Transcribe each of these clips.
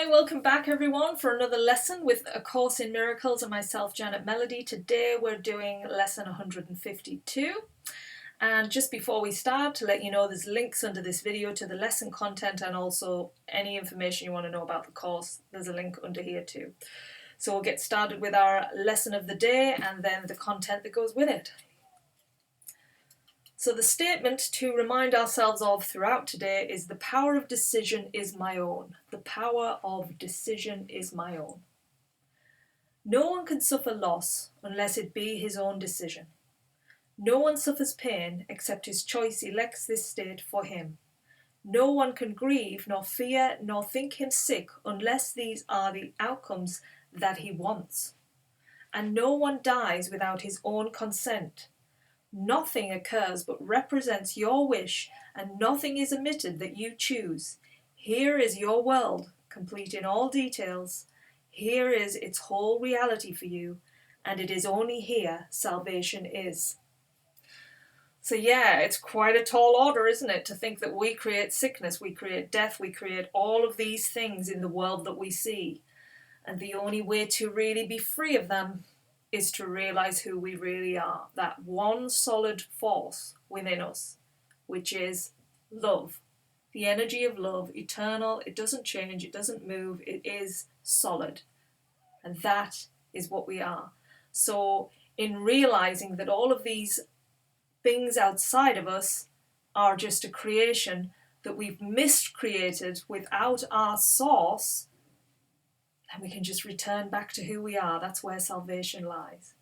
Hi, welcome back everyone for another lesson with A Course in Miracles and myself, Janet Melody. Today we're doing lesson 152. And just before we start, to let you know, there's links under this video to the lesson content and also any information you want to know about the course. There's a link under here too. So we'll get started with our lesson of the day and then the content that goes with it. So the statement to remind ourselves of throughout today is the power of decision is my own. The power of decision is my own. No one can suffer loss unless it be his own decision. No one suffers pain except his choice elects this state for him. No one can grieve, nor fear, nor think him sick unless these are the outcomes that he wants. And no one dies without his own consent. Nothing occurs but represents your wish, and nothing is omitted that you choose. Here is your world, complete in all details. Here is its whole reality for you, and it is only here salvation is. So yeah, it's quite a tall order, isn't it, to think that we create sickness, we create death, we create all of these things in the world that we see. And the only way to really be free of them is to realize who we really are, that one solid force within us, which is love. The energy of love, eternal, it doesn't change, it doesn't move, it is solid. And that is what we are. So in realizing that all of these things outside of us are just a creation that we've miscreated without our source, and we can just return back to who we are. That's where salvation lies.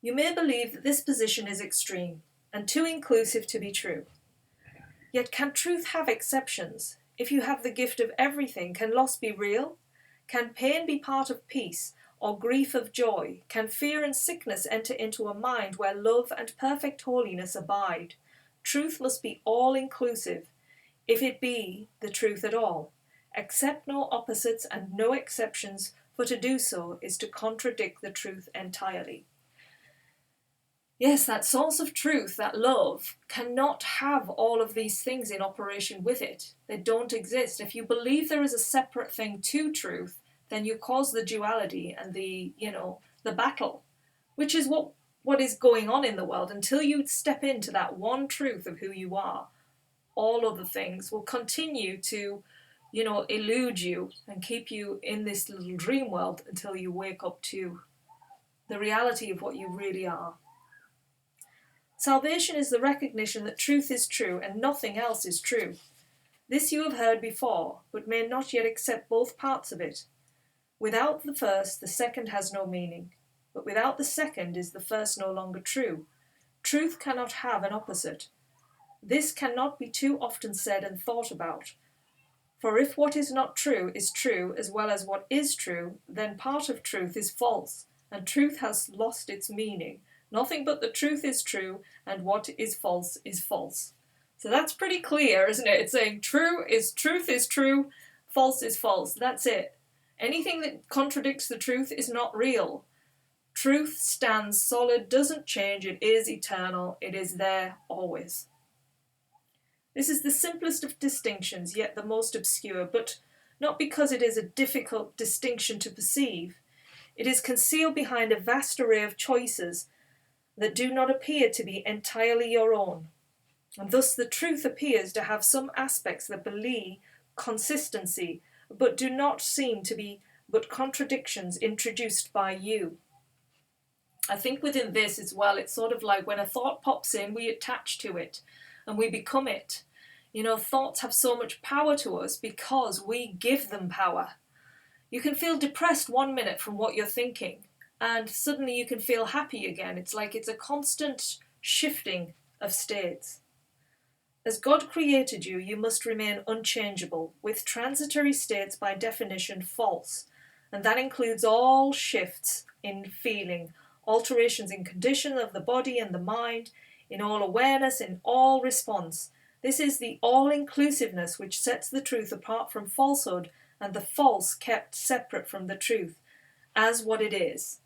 You may believe that this position is extreme and too inclusive to be true. Yet can truth have exceptions? If you have the gift of everything, can loss be real? Can pain be part of peace, or grief of joy? Can fear and sickness enter into a mind where love and perfect holiness abide? Truth must be all-inclusive, if it be the truth at all. Accept no opposites and no exceptions, for to do so is to contradict the truth entirely. Yes, that source of truth, that love, cannot have all of these things in operation with it. They don't exist. If you believe there is a separate thing to truth, then you cause the duality and the battle, which is what is going on in the world. Until you step into that one truth of who you are, all other things will continue to elude you and keep you in this little dream world until you wake up to the reality of what you really are. Salvation is the recognition that truth is true and nothing else is true. This you have heard before, but may not yet accept both parts of it. Without the first, the second has no meaning, but without the second is the first no longer true. Truth cannot have an opposite. This cannot be too often said and thought about. For if what is not true is true as well as what is true, then part of truth is false, and truth has lost its meaning. Nothing but the truth is true, and what is false is false. So that's pretty clear, isn't it? It's saying truth is true, false is false. That's it. Anything that contradicts the truth is not real. Truth stands solid, doesn't change, it is eternal, it is there always. This is the simplest of distinctions, yet the most obscure, but not because it is a difficult distinction to perceive. It is concealed behind a vast array of choices that do not appear to be entirely your own. And thus the truth appears to have some aspects that belie consistency, but do not seem to be but contradictions introduced by you. I think within this as well, it's sort of like when a thought pops in, we attach to it and we become it. Thoughts have so much power to us because we give them power. You can feel depressed 1 minute from what you're thinking, and suddenly you can feel happy again. It's like it's a constant shifting of states. As God created you, you must remain unchangeable, with transitory states by definition false, and that includes all shifts in feeling, alterations in condition of the body and the mind, in all awareness, in all response. This is the all-inclusiveness which sets the truth apart from falsehood and the false kept separate from the truth, as what it is.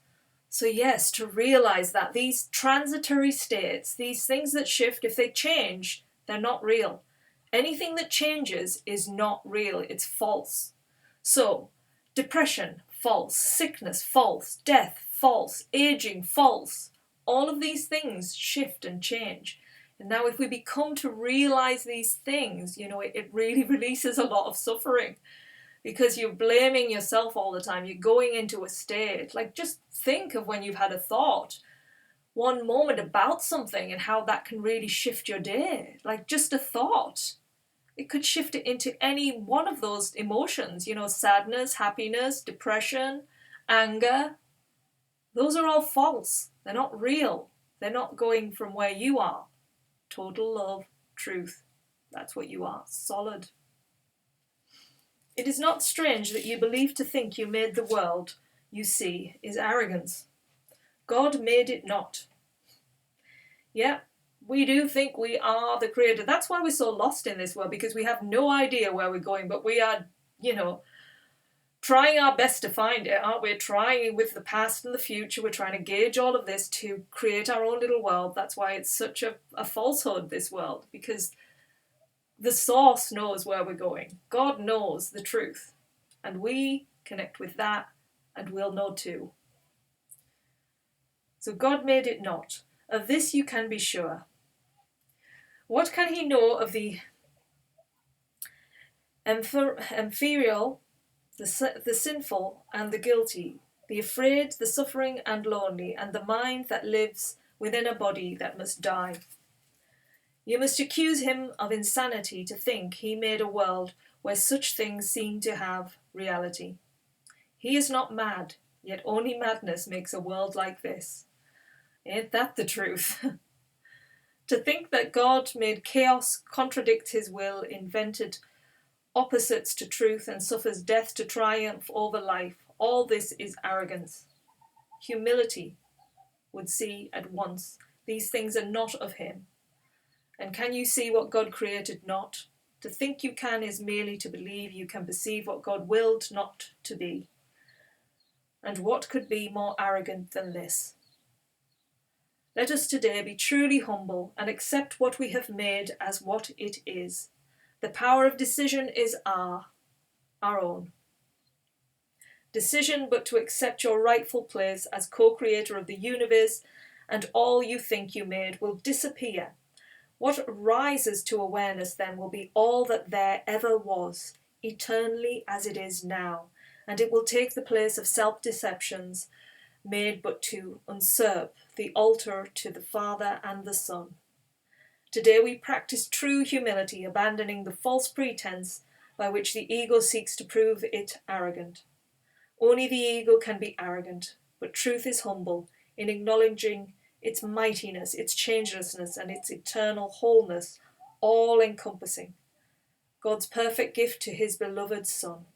So yes, to realize that these transitory states, these things that shift, if they change, they're not real. Anything that changes is not real, it's false. So, depression, false. Sickness, false. Death, false. Aging, false. All of these things shift and change. And now if we become to realize these things, it really releases a lot of suffering, because you're blaming yourself all the time. You're going into a state. Like, just think of when you've had a thought, one moment about something, and how that can really shift your day. Like, just a thought. It could shift it into any one of those emotions, sadness, happiness, depression, anger. Those are all false. They're not real. They're not going from where you are. Total love, truth. That's what you are. Solid. It is not strange that you believe to think you made the world you see is arrogance. God made it not. Yeah, we do think we are the creator. That's why we're so lost in this world, because we have no idea where we're going, but we are, trying our best to find it, aren't we? Trying with the past and the future. We're trying to gauge all of this to create our own little world. That's why it's such a falsehood, this world, because the source knows where we're going. God knows the truth, and we connect with that, and we'll know too. So God made it not. Of this you can be sure. What can he know of the inferior, the sinful and the guilty, the afraid, the suffering and lonely, and the mind that lives within a body that must die? You must accuse him of insanity to think he made a world where such things seem to have reality. He is not mad, yet only madness makes a world like this. Ain't that the truth? To think that God made chaos, contradicts his will, invented opposites to truth, and suffers death to triumph over life, all this is arrogance. Humility would see at once these things are not of him. And can you see what God created not? To think you can is merely to believe you can perceive what God willed not to be. And what could be more arrogant than this? Let us today be truly humble and accept what we have made as what it is. The power of decision is our own. Decision but to accept your rightful place as co-creator of the universe, and all you think you made will disappear. What rises to awareness then will be all that there ever was, eternally as it is now, and it will take the place of self-deceptions made but to usurp the altar to the Father and the Son. Today we practice true humility, abandoning the false pretense by which the ego seeks to prove it arrogant. Only the ego can be arrogant, but truth is humble in acknowledging its mightiness, its changelessness, and its eternal wholeness, all-encompassing. God's perfect gift to his beloved Son.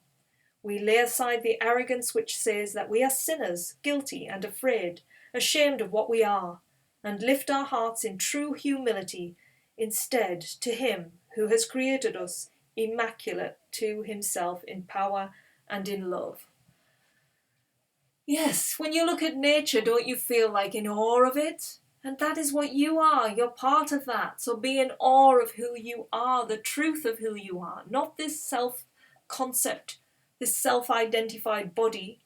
We lay aside the arrogance which says that we are sinners, guilty and afraid, ashamed of what we are, and lift our hearts in true humility instead to him who has created us immaculate to himself in power and in love. Yes, when you look at nature, don't you feel like in awe of it? And that is what you are. You're part of that. So be in awe of who you are, the truth of who you are, not this self-concept, this self-identified body.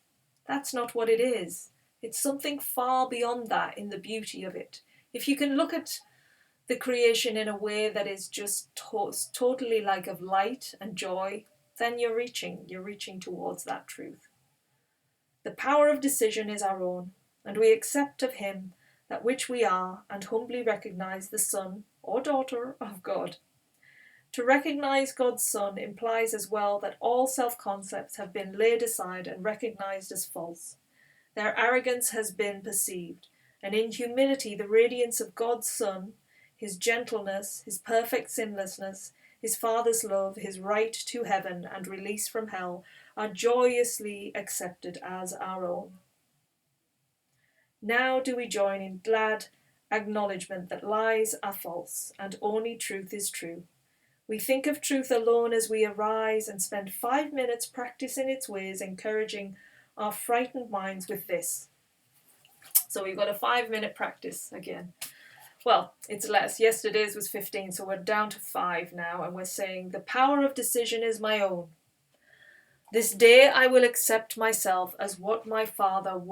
That's not what it is. It's something far beyond that in the beauty of it. If you can look at the creation in a way that is just totally like of light and joy, then you're reaching towards that truth. The power of decision is our own, and we accept of him that which we are and humbly recognize the son or daughter of God. To recognize God's Son implies as well that all self-concepts have been laid aside and recognized as false. Their arrogance has been perceived, and in humility the radiance of God's Son, his gentleness, his perfect sinlessness, his Father's love, his right to heaven and release from hell are joyously accepted as our own. Now do we join in glad acknowledgement that lies are false and only truth is true. We think of truth alone as we arise and spend 5 minutes practicing its ways, encouraging our frightened minds with this. So we've got a 5-minute practice again. Well, it's less. Yesterday's was 15, so we're down to 5 now, and we're saying the power of decision is my own. This day I will accept myself as what my Father's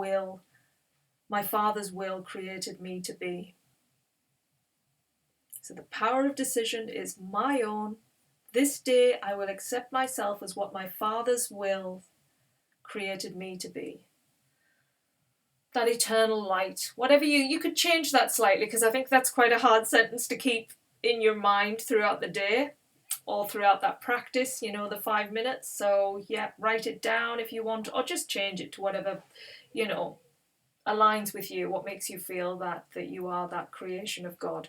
will created me to be. So the power of decision is my own. This day I will accept myself as what my Father's will created me to be. That eternal light. Whatever you could change that slightly, because I think that's quite a hard sentence to keep in your mind throughout the day or throughout that practice, the 5 minutes. So yeah, write it down if you want, or just change it to whatever, aligns with you, what makes you feel that you are that creation of God.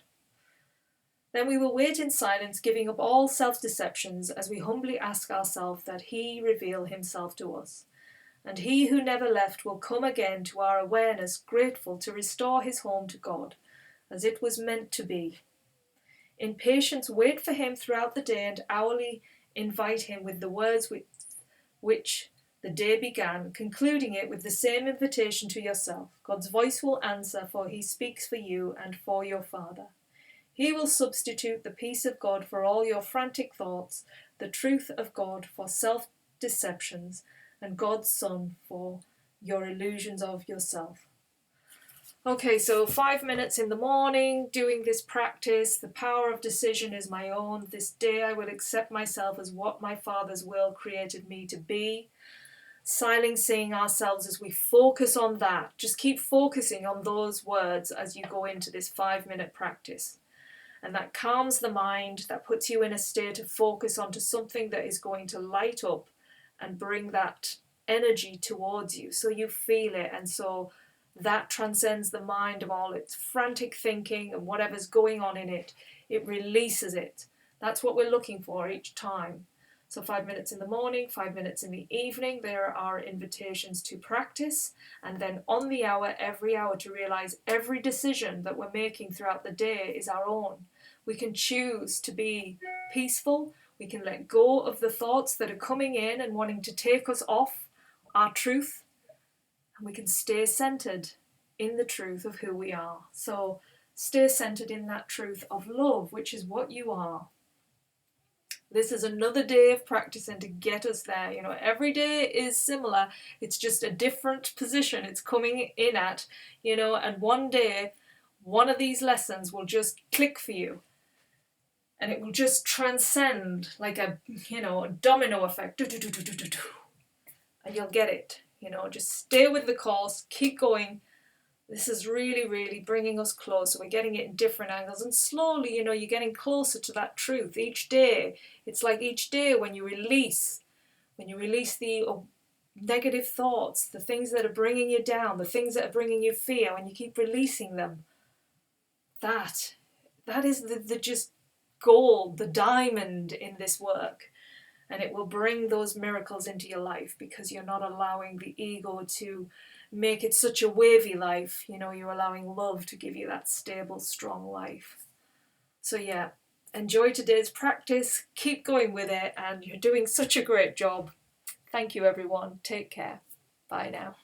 Then we will wait in silence, giving up all self-deceptions as we humbly ask ourselves that He reveal Himself to us. And He who never left will come again to our awareness, grateful to restore His home to God, as it was meant to be. In patience, wait for Him throughout the day and hourly invite Him with the words with which the day began, concluding it with the same invitation to yourself. God's voice will answer, for He speaks for you and for your Father. He will substitute the peace of God for all your frantic thoughts, the truth of God for self-deceptions, and God's Son for your illusions of yourself. Okay, so 5 minutes in the morning, doing this practice. The power of decision is my own. This day I will accept myself as what my Father's will created me to be. Silencing ourselves as we focus on that. Just keep focusing on those words as you go into this 5-minute practice. And that calms the mind, that puts you in a state of focus onto something that is going to light up and bring that energy towards you, so you feel it, and so that transcends the mind of all its frantic thinking and whatever's going on in it. It releases it. That's what we're looking for each time. So 5 minutes in the morning, 5 minutes in the evening, there are invitations to practice, and then on the hour, every hour, to realize every decision that we're making throughout the day is our own. We can choose to be peaceful. We can let go of the thoughts that are coming in and wanting to take us off our truth, and we can stay centered in the truth of who we are. So stay centered in that truth of love, which is what you are. This is another day of practicing to get us there. Every day is similar. It's just a different position it's coming in at, and one day, one of these lessons will just click for you. And it will just transcend like a domino effect. And you'll get it. Just stay with the course, keep going. This is really, really bringing us closer. We're getting it in different angles. And slowly, you're getting closer to that truth each day. It's like each day when you release the negative thoughts, the things that are bringing you down, the things that are bringing you fear, when you keep releasing them, that is the just gold, the diamond in this work. And it will bring those miracles into your life, because you're not allowing the ego to make it such a wavy life. You're allowing love to give you that stable, strong life. So yeah, enjoy today's practice, keep going with it, and you're doing such a great job. Thank you, everyone. Take care. Bye now.